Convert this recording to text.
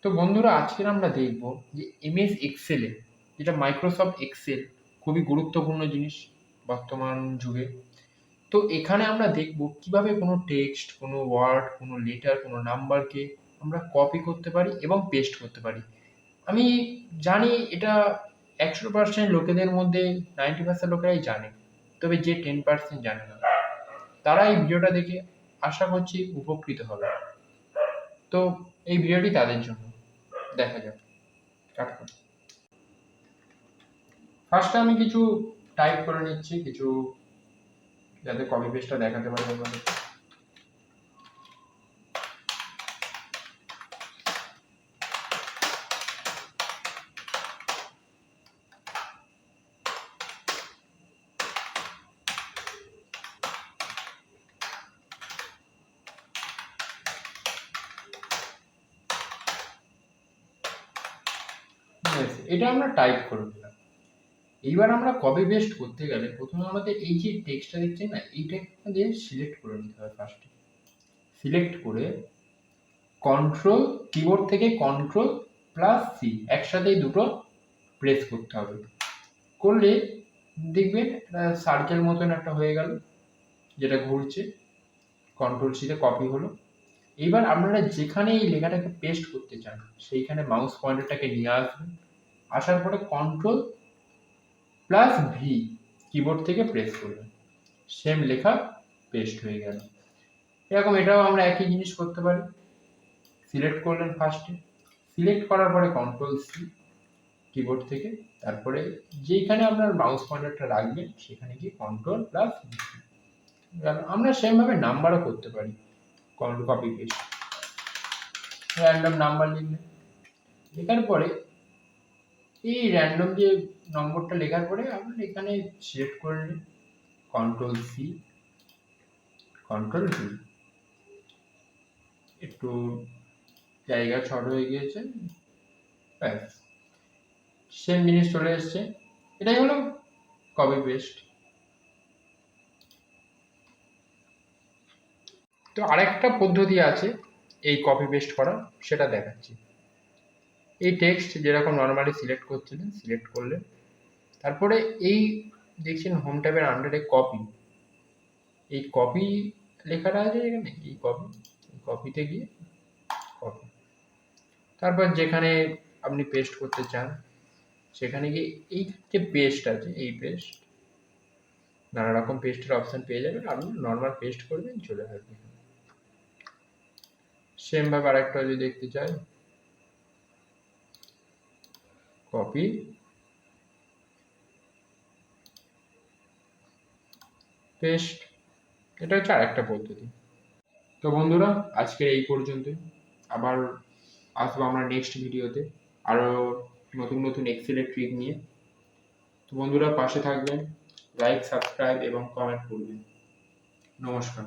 তো বন্ধুরা, আজকে আমরা দেখব যে এমএস এক্সেলে, যেটা মাইক্রোসফট এক্সেল, খুবই গুরুত্বপূর্ণ জিনিস বর্তমান যুগে। তো এখানে আমরা দেখব কিভাবে কোনো টেক্সট, কোনো ওয়ার্ড, কোনো লেটার, কোনো নাম্বারকে আমরা কপি করতে পারি এবং পেস্ট করতে পারি। আমি জানি এটা 100% লোকেদের মধ্যে 90% লোকেরাই জানে, তবে যে 10% জানে না, তারা এই ভিডিওটা দেখে আশা করছি উপকৃত হবে। তো এই ভিডিওটি তাদের জন্য, দেখা যাক। স্টার্ট করি। ফার্স্টে আমি কিছু টাইপ করে নিচ্ছি, কিছু যাতে কপি পেস্টটা দেখাতে পারি আপনাদের। এটা আমরা টাইপ করে দিলাম। এইবার আমরা কপি পেস্ট করতে গেলে প্রথমে আমাদের এই যে টেক্সটটা দেখছেন না, এই টেক্সটটা দিয়ে সিলেক্ট করে নিতে হবে। ফার্স্টে সিলেক্ট করে কন্ট্রোল, কিবোর্ড থেকে কন্ট্রোল প্লাস সি একসাথে দুটো প্রেস করতে হবে। করলে দেখবেন একটা সার্কেল মতন একটা হয়ে গেল, যেটা ঘুরছে। কন্ট্রোল সিতে কপি হলো। এইবার আপনারা যেখানে এই লেখাটাকে পেস্ট করতে চান সেইখানে মাউস পয়েন্টারটাকে নিয়ে আসবেন। আসার পরে কন্ট্রোল প্লাস ভি কিবোর্ড থেকে প্রেস করবেন, সেম লেখা পেস্ট হয়ে গেল। এরকম এটাও আমরা একই জিনিস করতে পারি। সিলেক্ট করলেন ফার্স্টে, সিলেক্ট করার পরে কন্ট্রোল সি কিবোর্ড থেকে, তারপরে যেখানে আপনার মাউস পয়েন্টারটা রাখবেন সেখানে গিয়ে কন্ট্রোল প্লাস ভি। আমরা সেমভাবে নাম্বারও করতে পারি। কপি পেস্ট, র্যান্ডম নাম্বার লিখলেন, লেখার পরে এই র্যান্ডম যে নম্বরটা লেখার পরে আপনার এখানে সিলেক্ট করে নিন কন্ট্রোল সি কন্ট্রোল ভি। একটু জায়গা ছোট হয়ে গিয়েছে, ব্যাস সেম জিনিস চলে এসছে। এটাই হলো কপি পেস্ট। তো আরেকটা পদ্ধতি আছে এই কপি পেস্ট করা, সেটা দেখাচ্ছি। এই টেক্সট যেরকম নর্মালি সিলেক্ট করছিলেন, সিলেক্ট করলেন, তারপরে এই দেখছেন হোম ট্যাবের আন্ডারে কপি, এই কপি লেখাটা আছে এখানে, এই কপিতে গিয়ে কপি, তারপর যেখানে আপনি পেস্ট করতে চান সেখানে গিয়ে এই যে পেস্ট আছে, এই পেস্ট, নানা রকম পেস্টের অপশন পেয়ে যাবেন। আপনি নর্মাল পেস্ট করবেন, চলে আসবে। সেম ভাবে আরেকটা যদি দেখতে চাই, কপি পেস্ট, এটা হচ্ছে আরেকটা পদ্ধতি। তো বন্ধুরা, আজকের এই পর্যন্তই। আবার আসবো আমরা নেক্সট ভিডিওতে আরো নতুন নতুন এক্সেলের ট্রিক নিয়ে। তো বন্ধুরা, পাশে থাকবেন, লাইক, সাবস্ক্রাইব এবং কমেন্ট করবেন। নমস্কার।